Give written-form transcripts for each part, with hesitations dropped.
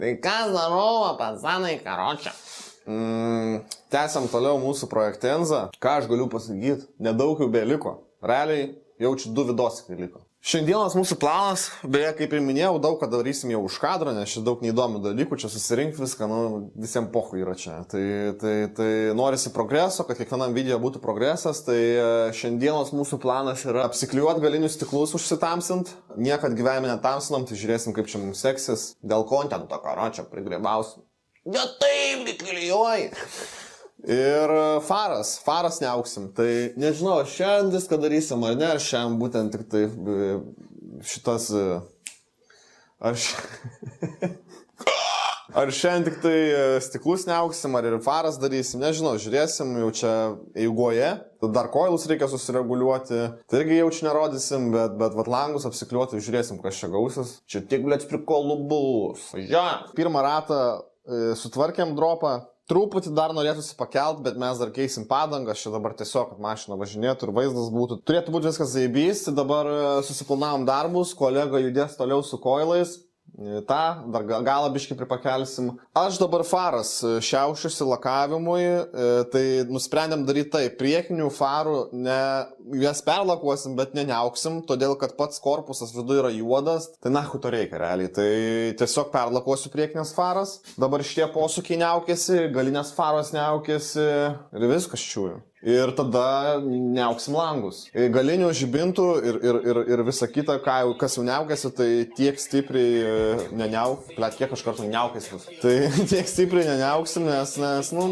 Tai kas daroma, pasanai, karočią. Tęsiam toliau mūsų projektą Enza. Ką aš galiu pasakyti? Nedaug jau beliko. Realiai jaučiu 2 vidosikai liko. Šiandienos mūsų planas, beje, kaip ir minėjau, daug ką darysim jau už kadro, nes čia daug neįdomių dalykų, čia susirinkti viską, visiems pochų yra čia. Tai norisi progreso, kad kiekvienam video būtų progresas, tai šiandienos mūsų planas yra apsiklijuoti galinius stiklus užsitamsint. Niekad gyvenime netamsinam, tai žiūrėsim, kaip čia mums seksis. Dėl kontento, karočią, prigrėbausim. Ne taip, neklijuoji. Ir faras neauksim, tai nežinau, šiandien viską darysim ar ne, ar šiandien būtent tik tai šitas, ar šiandien tik tai stiklus neauksim, ar ir faras darysim, nežinau, žiūrėsim jau čia eigoje, dar koilus reikia susireguliuoti, tai irgi jau čia nerodysim, bet langus apsikliuoti, žiūrėsim, kas čia gausis, čia tik, blėt, prikolų bus, pirmą ratą sutvarkėm dropą. Truputį dar norėtųsi pakelt, bet mes dar keisim padangas, čia dabar tiesiog, kad mašina važinėtų ir vaizdas būtų. Turėtų būti viskas zaibys, tai dabar susiplanavom darbus, kolega judės toliau su koilais. Dar galą biškį pripakelsim. Aš dabar faras šiaušiusi lakavimui, tai nusprendėm daryti tai. Priekinių farų jas perlakuosim, bet neauksim, todėl kad pats korpusas viduje yra juodas. Tai nahu to reikia realiai. Tai tiesiog perlakuosiu priekinės faras. Dabar šitie posūkiai neaukėsi, galinės faros neaukėsi ir viskas čiūju. Ir tada neauksim langus. Galinių žibintų ir visa kita, kas jau neaukėsi, tai tiek stipriai neauk. Blet, kiek aš kartų neaukėsi vis. Tai tiek stipriai neauksim, nes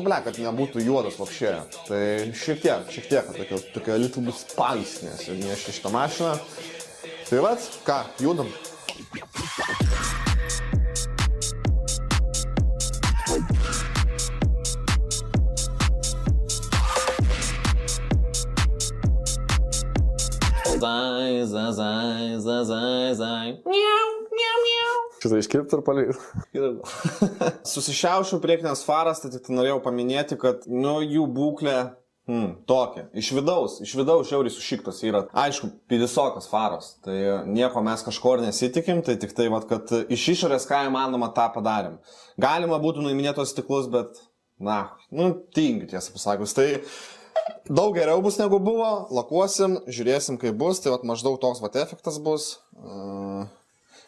blet, kad nebūtų juodas vapšė. Tai šiek tiek, tokia little bit spice, nes nešti šitą mašiną. Tai vat, ką, judam. Zai. Šitą iškirpti ir paleis. Susišiaušiu priekinės faras, tai tik norėjau paminėti, kad jų būklė tokia. Iš vidaus žiauriai sušiktos yra. Aišku, pidisokas faras. Tai nieko mes kažko ir nesitikim, tai tik tai, kad iš išorės ką įmanoma tą padarėm. Galima būtų nuiminėti tos stiklus, bet, tingiu tiesą pasakius. Tai daug geriau bus negu buvo, lakuosim, žiūrėsim kaip bus, tai maždaug toks efektas bus.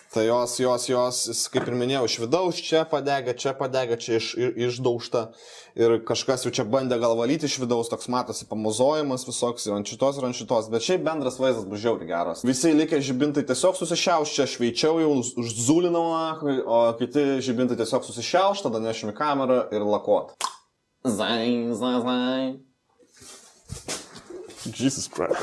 Tai jos, kaip ir minėjau, iš vidaus čia padega, čia išdaužta. Ir kažkas jau čia bandė gal valyti iš vidaus, toks matosi pamozojimas visoks ir ant šitos. Bet šiaip bendras vaizdas bus žiauriai geras. Visi likę žibintai tiesiog susišiauš, čia šveičiau jau, užzulinau, o kiti žibintai tiesiog susišiauš, tada nešim į kamerą ir lakuot. Zai. Jesus Christ.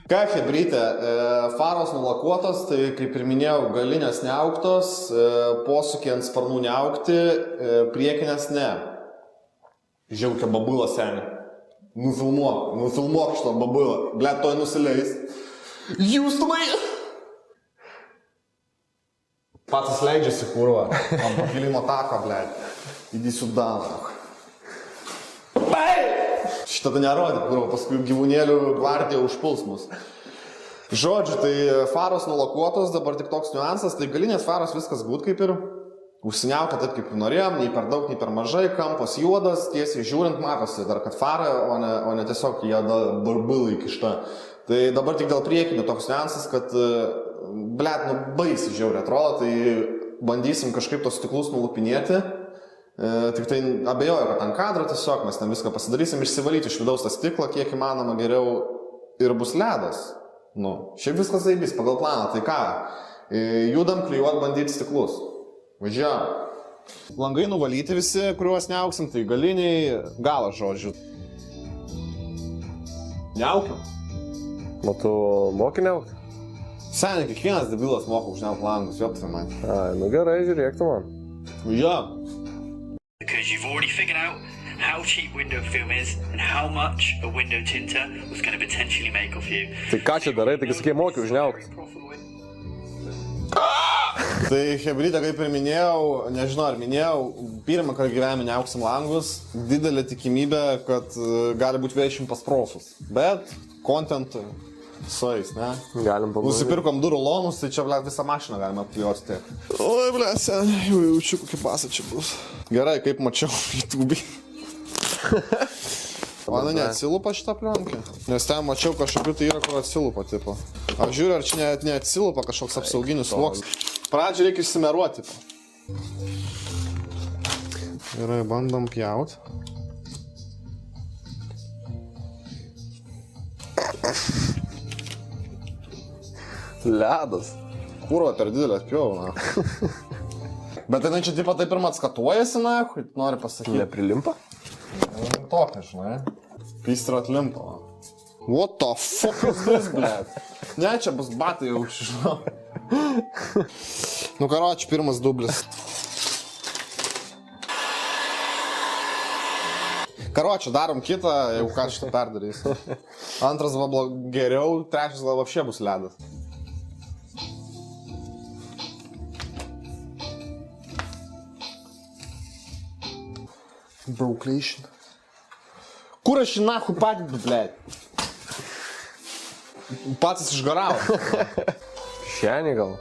Ką, hebrytė, faros nulakuotos, tai kaip ir minėjau, galinės neauktos, posūkiai ant sparnų neaukti, priekinės ne. Žiaukia babula seniai. Nufilmuok šitą babulą. Blet, toj nusileis. Jūstumai! Pats leidžiasi, kurva. Ant pakilimo tako, blet. Įdysiu daną. Šitą tai nerodė, kurva. Paskui gyvūnėlių gvardija užpuls mus. Žodžiu, tai faros nulakuotos, dabar tik toks niuansas. Tai galinės faros viskas būt kaip ir užsiniaukia taip, kaip norėjom, nei per daug, nei per mažai, kampas juodas, tiesiai žiūrint matosi dar, kad fara, o ne tiesiog jie barbilai kišta. Tai dabar tik dėl priekinių toks niuansas, kad, blet, baisiai žiauriai atrodo, tai bandysim kažkaip tos stiklus nulupinėti. Tik tai abejoju, kad ant kadro tiesiog mes ten viską pasidarysim, išsivalyti iš vidaus tą stiklą, kiek įmanoma geriau ir bus ledas. Šiaip viskas zaibys pagal planą, tai ką, judam klijuot bandyti stiklus. Važiavam. Langai nuvalyti visi, kuriuos neauksim, tai galiniai, galas žodžiu. Neaukiam. Tu moki neaukti? Seniai, kiekvienas debilas moka užniauk langus, joptai man. Gerai, žiūrėk tu man. Važiavam. Because you've already figured out how cheap window film is and how much a window tinter was going to potentially make off you. Tai ką čia darai, taigi sakai, moki užniaukti. Tai hebrytė, kaip ir minėjau, nežinau ar minėjau, pirmą kartą gyvenime neauksim langus, didelė tikimybė, kad gali būti vėšim pasprosus. Bet kontentui suais, ne? Galim pabandyti. Nusipirkom 2 rulonus, tai čia, ble, visą mašiną galima apklijuoti tiek. Oi, ble, sen, jau jaučiu, kokia pasa čia bus. Gerai, kaip mačiau YouTube. Mano neatsilupa šitą plionkę, nes ten mačiau kažkokiu tai yra, kur atsilupa, tipo. Aš žiūriu, ar čia neatsilupa kažkoks apsauginis sluoksnis. Pradžią reikia išsimeruoti. Gerai, bandom pjaut. Ledas. Kurva per didelę atpjovau, na. Bet tai čia tipo taip pirmą atskatuojasi, na, nori pasakyti. Neprilimpa? Tokia, žinai. Pystra atlimpa. What the fuck is this, blėt? Ne, čia bus batai jau, žinau. Nu, karoči, pirmas dublis. Karoči, darom kitą, jau ką šitą perdarysiu. Antras va geriau, trečias gal vapšė bus ledas. Brooklyn. Kur aš į nahu patidu, blėt? Pats išgaravo. Šiandien gal.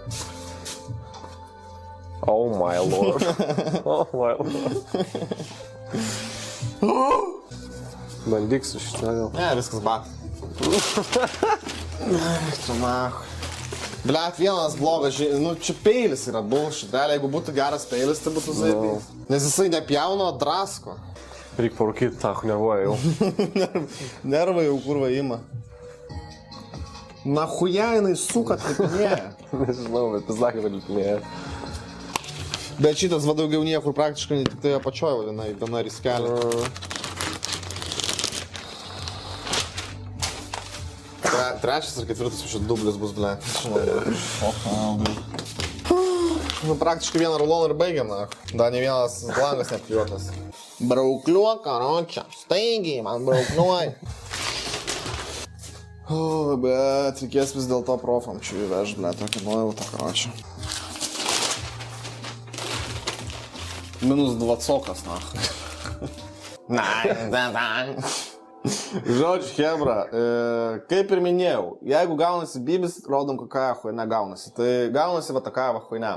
Oh my lord. Oh my lord. Bandyk su šitą gal. Ne, viskas bat. Čia nahu. Blet, vienas blogas, nu čia peilis yra bullshit, realiai, jeigu būtų geras peilis, tai būtų zaibys. Nes jisai nepjauno, drasko. Reik parūkyti, tą nervuoja jau. Nervai jau kurva ima. Nahuja jinai suka atlipinėja. Nežinau, bet pasakė, kad lipinėja. Bet šitas va daugiau niekur praktiškai ne tik tai apačioje vadinai, viena riskelė. Trečias ar ketvirtas šit dublis bus, ble. Nu, praktiškai vieną ruloną ir baigiam, na. Dar ne vienas langas neapkliuotas. Braukliuok, karočią. Staigiai, man braukliuoj. O, bet reikės vis dėl to profam čia įvež, ble, tokį nuojautą, karočią. Minus 20, na. Žodžiu, hebra, kaip ir minėjau, jeigu gaunasi bibis, rodom kokia huina gaunasi. Tai gaunasi va tokia huina.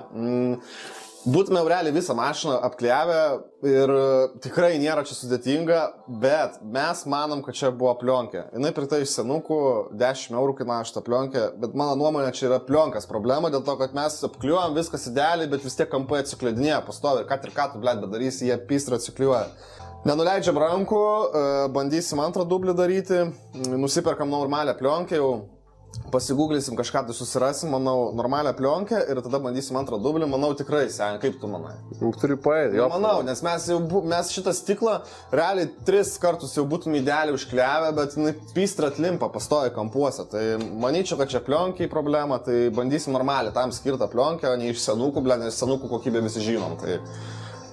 Būtume realiai visą mašiną apklijavę ir tikrai nėra čia sudėtinga, bet mes manom, kad čia buvo plionkė. Jinai pirkta iš senukų, 10 eurų kainavo šitą plionkę, bet mano nuomonė čia yra plionkas problema, dėl to, kad mes apklijuojam viskas idealiai, bet vis tiek kampai atsikliudinėja pastovi ir ką tu, blėt, bedarysi, jie pystrą atsiklijuoja. Nenuleidžiam rankų, bandysim antrą dublį daryti, nusiperkam normalią plionkę, jau pasigūglysim kažką, tai susirasim, manau, normalią plionkę ir tada bandysim antrą dublį, manau, tikrai, seniai, kaip tu manai? Turi paėti, jo. Manau, nes mes šitą stiklą realiai 3 kartus jau būtume idealiai užkliavę, bet jinai pystra atlimpa, pastoja kampuose, tai manyčiau, kad čia plionkiai problema, tai bandysim normalią tam skirtą plionkę, o ne iš senukų, nes senukų kokybę visi žinom,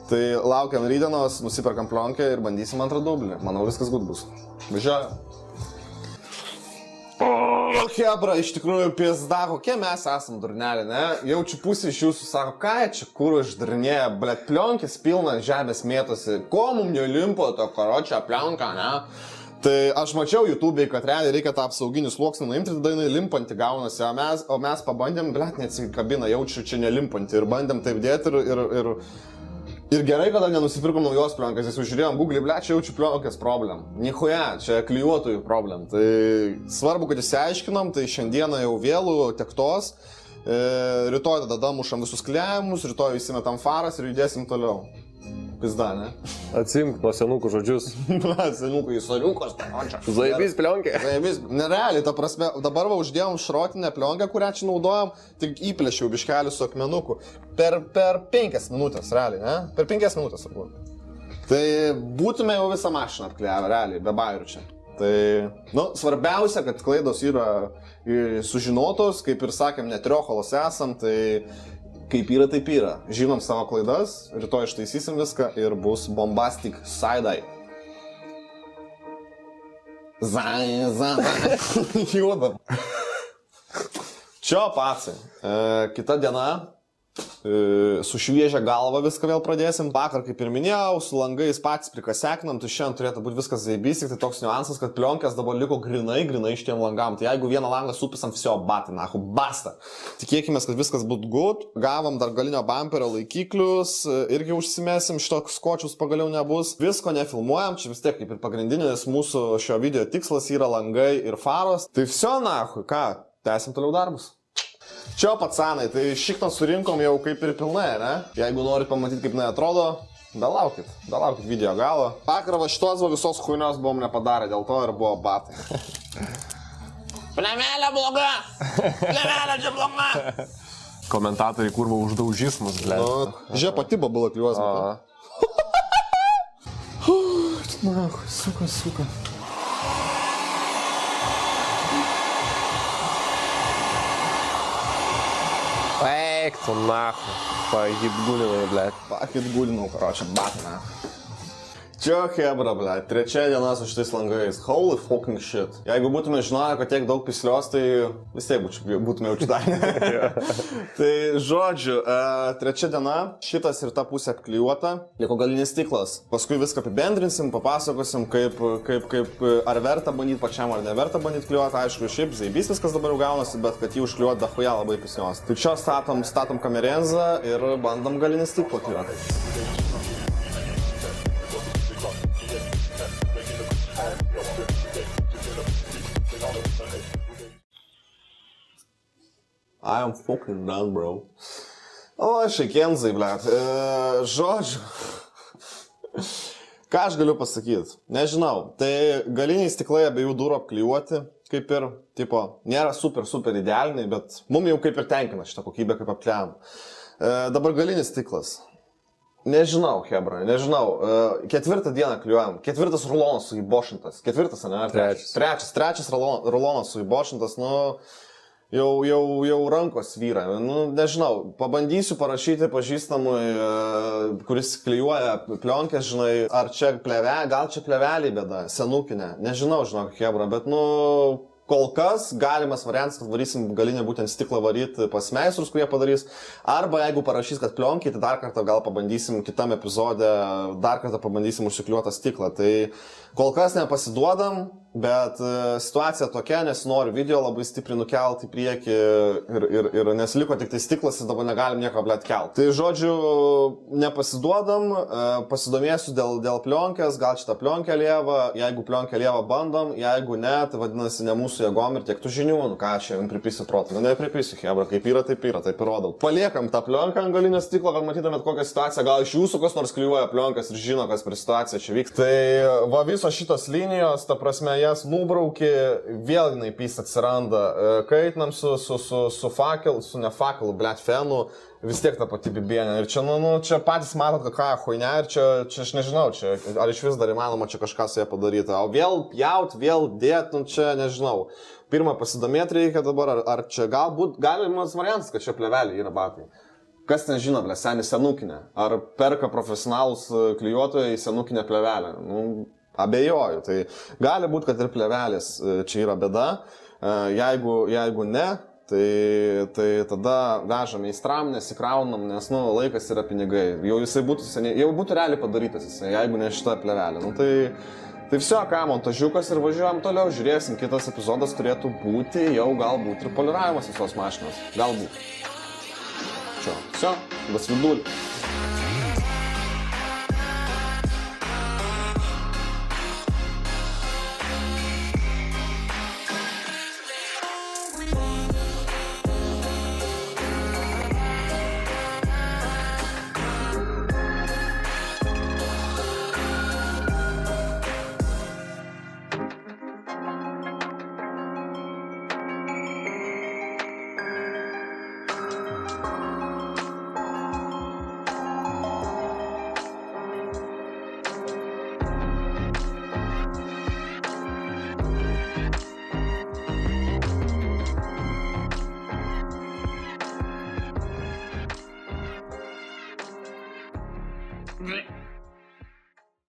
Tai laukiam rydienos, nusiperkam plionkę ir bandysim antrą dublį. Manau, viskas gut bus. Važiuoju. O, hebra, iš tikrųjų pizda, kokie mes esam durnelį, ne? Jaučiu pusė iš jūsų sako, ką čia kur išdarinėja, blet, plionkės pilna žemės mėtosi. Ko mum nelimpo to karočią plionką, ne? Tai aš mačiau YouTube'ai, kad realiai reikia tą apsauginį sluoksnį nuimti, tada jinai limpanti gaunasi, o mes pabandėm, blet, neatsikabina, jaučiu čia nelimpanti ir bandėm taip dėti ir gerai, kada nenusipirkom naujos plionkas, nes žiūrėjom Google, ble, čia jaučiu plionkės problem. Nichuja, čia klijuotojų problem. Tai svarbu, kad išsiaiškinom, tai šiandieną jau vėlų tektos, rytoj tada mušam visus klijavimus, rytoj įsimetam faras ir judėsim toliau. Pizda, ne? Atsimk nuo senukų žodžius. Senukų į soriukos, karočią. Zaibys plionkė. Zaibys, nerealiai, ta prasme, dabar va uždėjom šrotinę plionkę, kurią čia naudojam, tik įplėšiau biškelį su akmenuku. Per 5 minutės, realiai, ne? Per 5 minutės, turbūt. Tai būtume jau visą mašiną apklijavę, realiai, be bairių čia. Tai, nu, svarbiausia, kad klaidos yra sužinotos, kaip ir sakėm, netriocholos esam, tai kaip yra, taip yra. Žinom savo klaidas, rytoj ištaisysim viską ir bus bombastic side-eye. Judam. Čia, patsai. Kita diena. Su šviežia galva viską vėl pradėsim. Vakar, kaip ir minėjau, su langais patys prikasekinam, tai šiandien turėtų būti viskas zaibys, tik tai toks niuansas, kad plionkės dabar liko grinai šitiem langam. Tai jeigu vieną langą supisam, visio batai, nahu, basta. Tikėkime, kad viskas būtų good. Gavom dar galinio bamperio laikiklius, irgi užsimesim, šito skočius pagaliau nebus. Visko nefilmuojam, čia vis tiek kaip ir pagrindinis mūsų šio video tikslas yra langai ir faros. Tai visio, nahu, ką, tęsim toliau darbus. Čia, patsanai, tai šikną surinkom jau kaip ir pilnai, ne? Jeigu norit pamatyti, kaip jinai atrodo, dalaukit video galo. Vakar va šitos va visos chuinios buvom nepadarę, dėl to ir buvo batai. Plemelė bloga! Plemelė čia bloga! Komentatoriai kurva uždaužys mus, ble. Žiūrė, pati babula kliuos. Suka. Eik tu nahu, pahitgulinai, ble. Pahitgulinau, karočią, batai, ne. Čia, hebra, ble, trečia diena su šitais langais. Holy fucking shit. Jeigu būtume žinoję, kad tiek daug pislios, tai vis tiek būtume uždarę. Tai žodžiu, trečia diena, šitas ir ta pusė apklijuota, liko galinis stiklas. Paskui viską apibendrinsim, papasakosim, kaip ar verta bandyti pačiam, ar neverta bandyti klijuoti. Aišku, šiaip zaibys viskas dabar jau gaunasi, bet kad jį užklijuoti dahuja labai pislios. Tai čia statom kamerenzą ir bandom galinį stiklą klijuoti. I am fucking done, bro. O, šeikenzai, blet. Žodžiu. Ką aš galiu pasakyti? Nežinau. Tai galiniai stiklai abiejų durų apklijuoti, kaip ir, tipo, nėra super idealiniai, bet mum jau kaip ir tenkina šitą kokybę, kaip apkliam. Dabar galinis stiklas. Nežinau, hebra, nežinau. Ketvirtą dieną klijuojam. Ketvirtas rulonas suibošintas. Ketvirtas, ne? Trečias rulonas suibošintas, nu... Jau rankos vyra. Nu, nežinau, pabandysiu parašyti pažįstamui, kuris klijuoja plionkės, žinai, ar čia plevelė, gal čia plevelė bėda, senukinė. Nežinau, žinok, hebra, bet, nu, kol kas galimas variantas, kad varysim galinę būtent stiklą varyti pas meistrus, kurie padarys. Arba jeigu parašys, kad plionkiai, tai dar kartą gal pabandysim kitam epizode, dar kartą pabandysim užsikliuotą stiklą. Tai kol kas nepasiduodam. Bet situacija tokia, nes noriu video labai stipriai nukelti į priekį ir nesiliko tik tai stiklas ir dabar negalim nieko blet kelti. Tai žodžiu, nepasiduodam, pasidomėsiu dėl plionkės, gal šitą plionkę lievą, jeigu plionkę lievą bandom, jeigu ne, tai vadinasi ne mūsų jėgom ir tiek tų žinių, nu ką aš jums pripisiu protą, nu nepripisiu, hebra, kaip yra, taip ir rodau. Paliekam tą plionkę ant galinio stiklo, kad matytumėt kokią situaciją, gal iš jūsų kas nors klijuoja plionkas ir žino, kas per situaciją čia vyks. Tai va visos šitos linijos, ta prasme, jas nubraukė, vėl jinai pys atsiranda, kaitinam su fakelu, su ne fakelu, blet, fenu, vis tiek ta pati bibienė. Ir čia, čia patys matot, ką huinė, ir čia aš nežinau, čia, ar iš vis dar įmanoma čia kažką su ją padaryti. O vėl pjaut, vėl dėt, čia nežinau. Pirmą pasidomėti reikia dabar, ar čia galbūt galimas variantas, kad čia plevelė yra batai. Kas ten žino, ble, senukinė? Ar perka profesionalus klijuotojai senukinę plevelę? Nu, abejoju. Tai gali būti, kad ir plevelės čia yra bėda. Jeigu ne, tai tada vežam meistram, nesikraunam, nes laikas yra pinigai. Jau būtų realiai padarytas jisai, jeigu ne šita plevelė. Nu, tai viso, ką, montažiukas ir važiuojam toliau, žiūrėsim, kitas epizodas turėtų būti jau galbūt ir poliravimas visos mašinos. Galbūt. Čia, viso, bas vidulį.